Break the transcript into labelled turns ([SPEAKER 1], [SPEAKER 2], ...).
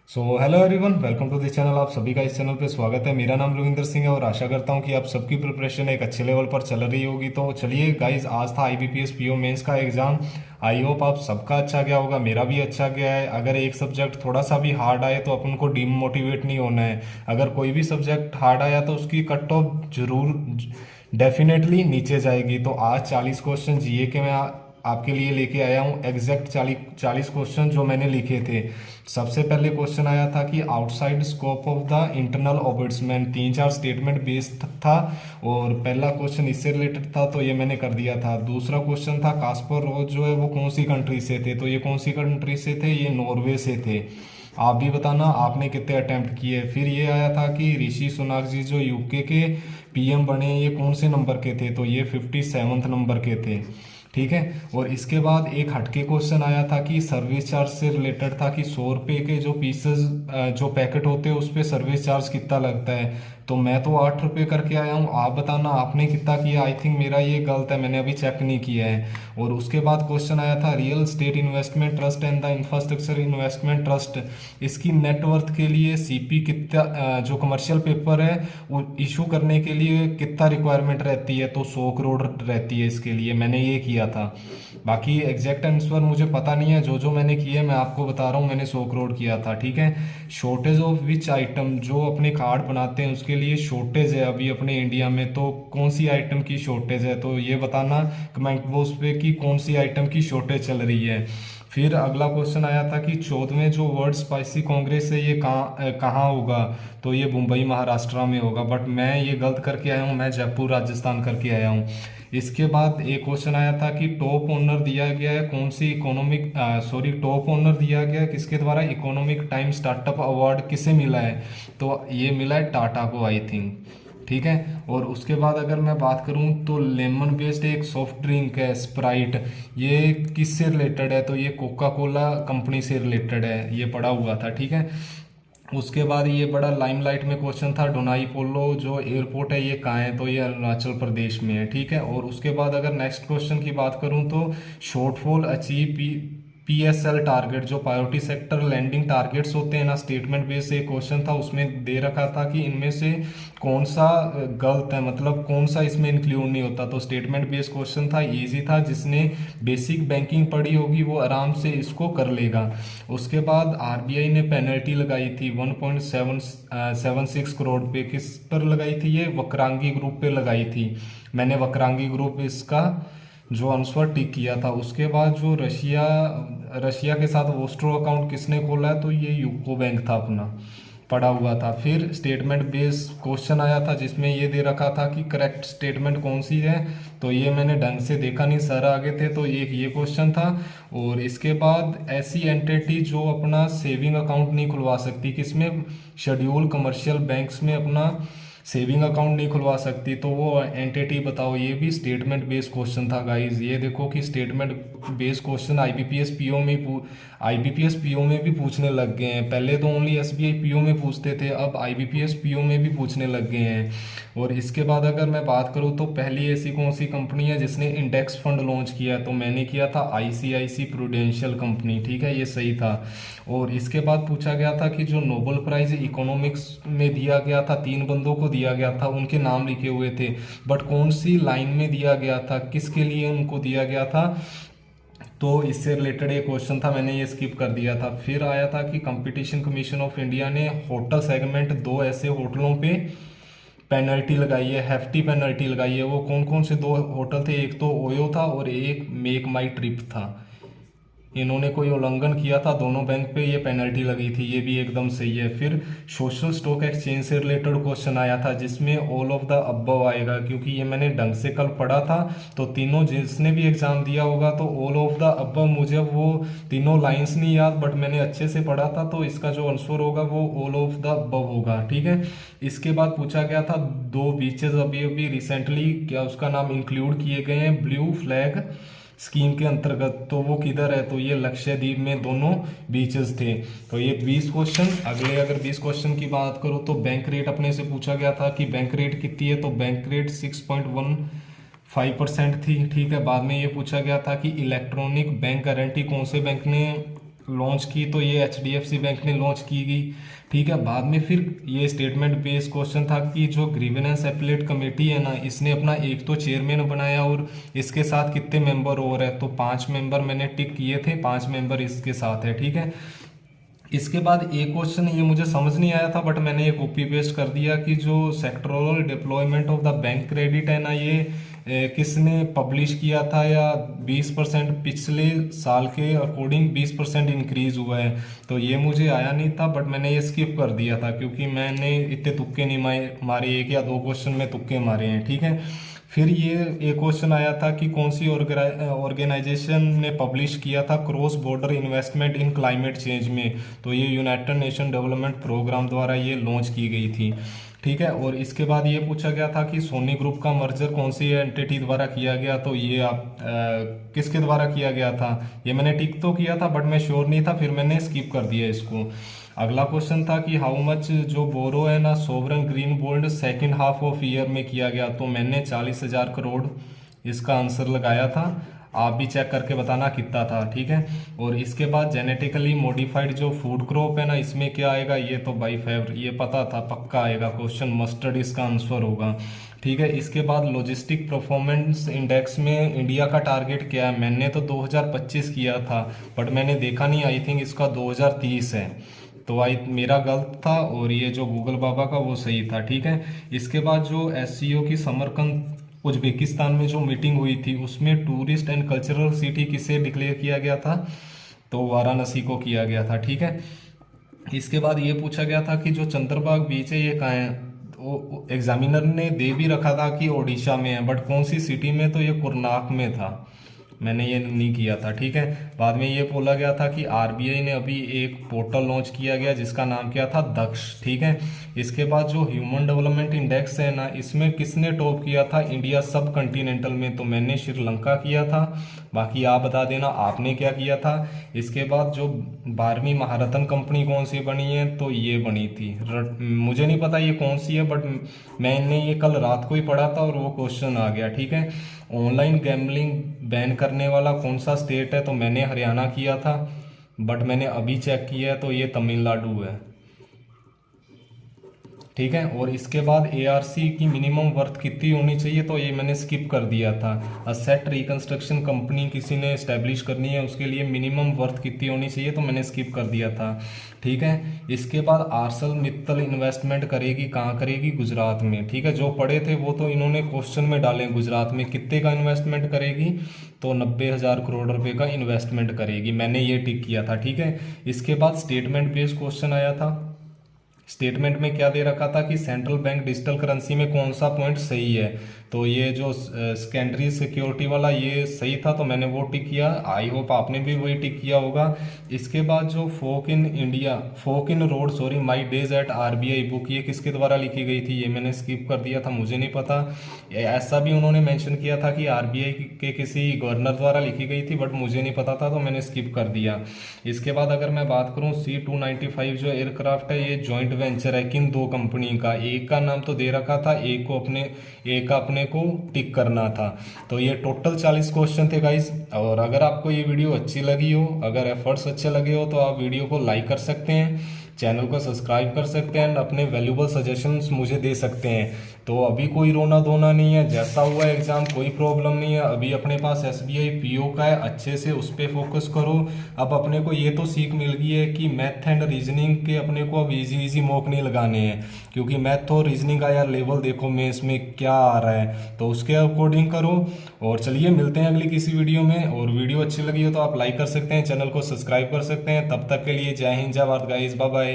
[SPEAKER 1] So hello everyone, welcome to this channel. आप सभी का इस चैनल पे स्वागत है। मेरा नाम रविंदर सिंह है और आशा करता हूँ कि आप सबकी प्रिपरेशन एक अच्छे लेवल पर चल रही होगी। तो चलिए गाइज, आज था आईबीपीएस पीओ मेंस का एग्जाम। आई होप आप सबका अच्छा गया होगा, मेरा भी अच्छा गया है। अगर एक सब्जेक्ट थोड़ा सा भी हार्ड आए तो अपन को डीमोटिवेट नहीं होना है। अगर कोई भी सब्जेक्ट हार्ड आया तो उसकी कट ऑफ जरूर डेफिनेटली नीचे जाएगी। तो आज 40 क्वेश्चन जीए के मैं आपके लिए लेके आया हूँ। एग्जैक्ट 40 क्वेश्चन जो मैंने लिखे थे। सबसे पहले क्वेश्चन आया था कि outside scope of the internal ombudsman, 3-4 statement based था और पहला क्वेश्चन इससे रिलेटेड था तो ये मैंने कर दिया था। दूसरा क्वेश्चन था कास्पर रोज जो है वो कौन सी कंट्री से थे, तो ये कौन सी कंट्री से थे, ये नॉर्वे से थे। आप भी बताना आपने कितने अटेम्प्ट किए। फिर ये आया था कि ऋषि सुनाक जी जो यूके के पीएम बने, ये कौन से नंबर के थे, तो ये 57th नंबर के थे। ठीक है। और इसके बाद एक हटके क्वेश्चन आया था कि सर्विस चार्ज से रिलेटेड था कि 100 रुपये के जो पीसेस जो पैकेट होते हैं उस पर सर्विस चार्ज कितना लगता है। तो मैं तो 8 रुपये करके आया हूँ, आप बताना आपने कितना किया। आई थिंक मेरा ये गलत है, मैंने अभी चेक नहीं किया है। और उसके बाद क्वेश्चन आया था real estate investment trust and the infrastructure investment trust, इसकी नेटवर्थ के लिए सीपी कितना जो कमर्शियल पेपर है वो इशू करने के लिए कितना रिक्वायरमेंट रहती है, तो 100 करोड़ रहती है। इसके लिए मैंने ये किया था। बाकी एग्जैक्ट आंसर मुझे पता नहीं है, जो जो मैंने किए मैं आपको बता रहा हूँ। मैंने 100 करोड़ किया था। ठीक है। शॉर्टेज ऑफ विच आइटम, जो अपने कार्ड बनाते हैं उसके लिए शॉर्टेज है अभी अपने इंडिया में, तो कौन सी आइटम की शॉर्टेज है, तो ये बताना कमेंट बॉक्स पे कि कौन सी आइटम की शॉर्टेज चल रही है। फिर अगला क्वेश्चन आया था कि 14वें जो वर्ल्ड स्पाइसी कांग्रेस है ये कहाँ होगा, तो ये मुंबई महाराष्ट्र में होगा। बट मैं ये गलत करके आया हूँ, मैं जयपुर राजस्थान करके आया हूँ। इसके बाद एक क्वेश्चन आया था कि टॉप ओनर दिया गया है कौन सी इकोनॉमिक टॉप ओनर दिया गया है किसके द्वारा, इकोनॉमिक टाइम स्टार्टअप अवार्ड किसे मिला है, तो ये मिला है टाटा को आई थिंक। ठीक है। और उसके बाद अगर मैं बात करूं तो लेमन बेस्ड एक सॉफ्ट ड्रिंक है स्प्राइट, ये किससे रिलेटेड है, तो ये कोका कोला कंपनी से रिलेटेड है, ये पड़ा हुआ था। ठीक है। उसके बाद ये बड़ा लाइमलाइट में क्वेश्चन था डोनाई पोलो जो एयरपोर्ट है ये कहाँ है, तो ये अरुणाचल प्रदेश में है। ठीक है। और उसके बाद अगर नेक्स्ट क्वेश्चन की बात करूं तो शॉर्टफॉल अचीव पीएसएल टारगेट, जो प्रायोरिटी सेक्टर लैंडिंग टारगेट्स होते हैं ना, स्टेटमेंट बेस्ड एक क्वेश्चन था, उसमें दे रखा था कि इनमें से कौन सा गलत है, मतलब कौन सा इसमें इंक्लूड नहीं होता। तो स्टेटमेंट बेस्ड क्वेश्चन था, इजी था, जिसने बेसिक बैंकिंग पढ़ी होगी वो आराम से इसको कर लेगा। उसके बाद आरबीआई ने पेनल्टी लगाई थी 1.76 करोड़ पे, किस पर लगाई थी, ये वक्रांगी ग्रुप पे लगाई थी। मैंने वक्रांगी ग्रुप इसका जो आंसर टिक किया था। उसके बाद जो रशिया रशिया के साथ वोस्ट्रो अकाउंट किसने खोला है, तो ये यूको बैंक था अपना, पड़ा हुआ था। फिर स्टेटमेंट बेस्ड क्वेश्चन आया था जिसमें ये दे रखा था कि करेक्ट स्टेटमेंट कौन सी है, तो ये मैंने ढंग से देखा नहीं, सर आगे थे, तो एक ये क्वेश्चन था। और इसके बाद ऐसी एंटिटी जो अपना सेविंग अकाउंट नहीं खुलवा सकती, किसमें, शेड्यूल कमर्शियल बैंक्स में अपना सेविंग अकाउंट नहीं खुलवा सकती, तो वो एंटिटी बताओ। ये भी स्टेटमेंट बेस्ड क्वेश्चन था गाइस। ये देखो कि statement based question IBPS PO में भी पूछने लग गए हैं। पहले तो ओनली एसबीआई पीओ में पूछते थे, अब आईबीपीएस पीओ में भी पूछने लग गए हैं। और इसके बाद अगर मैं बात करूँ तो पहली ऐसी कौन सी कंपनी है जिसने इंडेक्स फंड लॉन्च किया, तो मैंने किया था आईसीआईसी प्रूडेंशियल कंपनी। ठीक है, ये सही था। और इसके बाद पूछा गया था कि जो नोबेल प्राइज इकोनॉमिक्स में दिया गया था, 3 बंदों को दिया गया था, उनके नाम लिखे हुए थे, बट कौन सी लाइन में दिया गया था, किसके लिए उनको दिया गया था, तो इससे रिलेटेड एक क्वेश्चन था, मैंने ये स्किप कर दिया था। फिर आया था कि कंपटीशन कमीशन ऑफ इंडिया ने होटल सेगमेंट 2 ऐसे होटलों पे पेनल्टी लगाई है, हेफ्टी पेनल्टी लगाई है। वो कौन कौन से 2 होटल थे, एक तो ओयो था और एक मेक माई ट्रिप था। इन्होंने कोई उल्लंघन किया था, दोनों बैंक पे ये पेनल्टी लगी थी, ये भी एकदम सही है। फिर सोशल स्टॉक एक्सचेंज से रिलेटेड क्वेश्चन आया था जिसमें ऑल ऑफ द अबव आएगा, क्योंकि ये मैंने ढंग से कल पढ़ा था। तो तीनों जिसने भी एग्जाम दिया होगा तो ऑल ऑफ द अबव, मुझे वो तीनों लाइंस नहीं याद बट मैंने अच्छे से पढ़ा था, तो इसका जो आंसर होगा वो ऑल ऑफ द अबव होगा। ठीक है। इसके बाद पूछा गया था 2 बीचेस अभी अभी रिसेंटली क्या उसका नाम इंक्लूड किए गए हैं ब्लू फ्लैग स्कीम के अंतर्गत, तो वो किधर है, तो ये लक्षद्वीप में दोनों बीचेस थे। तो ये 20 क्वेश्चन। अगले अगर 20 क्वेश्चन की बात करूँ तो बैंक रेट अपने से पूछा गया था कि बैंक रेट कितनी है, तो बैंक रेट 6.15% थी। ठीक है। बाद में ये पूछा गया था कि इलेक्ट्रॉनिक बैंक गारंटी कौन से बैंक ने लॉन्च की तो ये एचडीएफसी बैंक ने लॉन्च की गई। ठीक है, बाद में फिर ये स्टेटमेंट बेस्ड क्वेश्चन था कि जो ग्रीवेंस एपीलेट कमेटी है ना, इसने अपना एक तो चेयरमैन बनाया और इसके साथ कितने मेंबर और है, तो 5 मेंबर मैंने टिक किए थे, 5 मेंबर इसके साथ है। ठीक है, इसके बाद एक क्वेश्चन ये मुझे समझ नहीं आया था बट मैंने ये कॉपी पेस्ट कर दिया कि जो sectoral deployment of the bank credit है ना, ये किसने पब्लिश किया था, या 20% पिछले साल के अकॉर्डिंग 20% इंक्रीज हुआ है, तो ये मुझे आया नहीं था बट मैंने ये स्किप कर दिया था क्योंकि मैंने इतने तुक्के नहीं मारे, 1 या 2 क्वेश्चन में तुक्के मारे हैं। ठीक है, फिर ये एक क्वेश्चन आया था कि कौन सी ऑर्गेनाइजेशन ने पब्लिश किया था क्रॉस बॉर्डर इन्वेस्टमेंट इन क्लाइमेट चेंज में, तो ये यूनाइटेड नेशन डेवलपमेंट प्रोग्राम द्वारा ये लॉन्च की गई थी। ठीक है, और इसके बाद ये पूछा गया था कि सोनी ग्रुप का मर्जर कौन सी एंटिटी द्वारा किया गया, तो ये आप किसके द्वारा किया गया था, ये मैंने टिक तो किया था बट मैं श्योर नहीं था, फिर मैंने स्किप कर दिया इसको। अगला क्वेश्चन था कि हाउ मच जो बोरो है ना sovereign green bond second half of year में किया गया, तो मैंने 40,000 करोड़ इसका आंसर लगाया था, आप भी चेक करके बताना कितना था। ठीक है, और इसके बाद जेनेटिकली मॉडिफाइड जो फूड क्रॉप है ना, इसमें क्या आएगा, ये तो बाई फेवर ये पता था, पक्का आएगा क्वेश्चन, मस्टर्ड इसका आंसर होगा। ठीक है, इसके बाद लॉजिस्टिक परफॉर्मेंस इंडेक्स में इंडिया का टारगेट क्या है, मैंने तो 2025 किया था बट मैंने देखा नहीं, आई थिंक इसका 2030 है, तो मेरा गलत था और ये जो गूगल बाबा का वो सही था। ठीक है, इसके बाद जो एससीओ की समरकंद उज्बेकिस्तान में जो मीटिंग हुई थी उसमें टूरिस्ट एंड कल्चरल सिटी किसे डिक्लेयर किया गया था, तो वाराणसी को किया गया था। ठीक है, इसके बाद ये पूछा गया था कि जो चंद्रबाग बीच है ये कहाँ है, वो एग्जामिनर ने दे भी रखा था कि ओडिशा में है बट कौन सी सिटी में, तो ये कुरनाक में था, मैंने ये नहीं किया था। ठीक है, बाद में ये बोला गया था कि आरबीआई ने अभी एक पोर्टल लॉन्च किया गया जिसका नाम क्या था, दक्ष। ठीक है, इसके बाद जो ह्यूमन डेवलपमेंट इंडेक्स है ना, इसमें किसने टॉप किया था इंडिया सब कॉन्टिनेंटल में, तो मैंने श्रीलंका किया था, बाकी आप बता देना आपने क्या किया था। इसके बाद जो 12वीं महारत्न कंपनी कौन सी बनी है, तो ये बनी थी, मुझे नहीं पता ये कौन सी है बट मैंने ये कल रात को ही पढ़ा था और वो क्वेश्चन आ गया। ठीक है, ऑनलाइन गैम्बलिंग बैन करने वाला कौन सा स्टेट है, तो मैंने हरियाणा किया था बट मैंने अभी चेक किया है तो ये तमिलनाडु है। ठीक है, और इसके बाद एआरसी की मिनिमम वर्थ कितनी होनी चाहिए, तो ये मैंने स्किप कर दिया था। असेट रिकंस्ट्रक्शन कंपनी किसी ने इस्टेब्लिश करनी है उसके लिए मिनिमम वर्थ कितनी होनी चाहिए, तो मैंने स्किप कर दिया था। ठीक है, इसके बाद आर्सल मित्तल इन्वेस्टमेंट करेगी कहाँ करेगी, गुजरात में। ठीक है, जो पढ़े थे वो तो इन्होंने क्वेश्चन में डाले, गुजरात में कितने का इन्वेस्टमेंट करेगी, तो 90,000 करोड़ रुपए का इन्वेस्टमेंट करेगी, मैंने ये टिक किया था। ठीक है, इसके बाद स्टेटमेंट बेस्ड क्वेश्चन आया था, स्टेटमेंट में क्या दे रखा था कि सेंट्रल बैंक डिजिटल करेंसी में कौन सा पॉइंट सही है, तो ये जो सेकेंडरी सिक्योरिटी वाला ये सही था, तो मैंने वो टिक किया, आई होप आपने भी वही टिक किया होगा। इसके बाद जो fork in road sorry my days at RBI book, ये किसके द्वारा लिखी गई थी, ये मैंने स्किप कर दिया था, मुझे नहीं पता। ऐसा भी उन्होंने मेंशन किया था कि आरबीआई के किसी गवर्नर द्वारा लिखी गई थी बट मुझे नहीं पता था, तो मैंने स्किप कर दिया। इसके बाद अगर मैं बात करूँ C295 जो एयरक्राफ्ट है, ये जॉइंट वेंचर है किन 2 कंपनी का, एक का नाम तो दे रखा था, एक का अपने को टिक करना था। तो ये टोटल 40 क्वेश्चन थे गाइस, और अगर आपको ये वीडियो अच्छी लगी हो, अगर एफर्ट्स अच्छे लगे हो, तो आप वीडियो को लाइक कर सकते हैं, चैनल को सब्सक्राइब कर सकते हैं, अपने वैल्यूबल सजेशंस मुझे दे सकते हैं। तो अभी कोई रोना धोना नहीं है, जैसा हुआ एग्जाम कोई प्रॉब्लम नहीं है, अभी अपने पास एसबीआई पीओ का है, अच्छे से उस पर फोकस करो। अब अपने को ये तो सीख मिल गई है कि मैथ एंड रीजनिंग के अपने को अब इजी मॉक नहीं लगाने हैं, क्योंकि मैथ और रीजनिंग का यार लेवल देखो मेंस में क्या आ रहा है, तो उसके अकॉर्डिंग करो। और चलिए मिलते हैं अगली किसी वीडियो में, और वीडियो अच्छी लगी हो तो आप लाइक कर सकते हैं, चैनल को सब्सक्राइब कर सकते हैं। तब तक के लिए जय हिंद जय भारत गाइस, बाय बाय।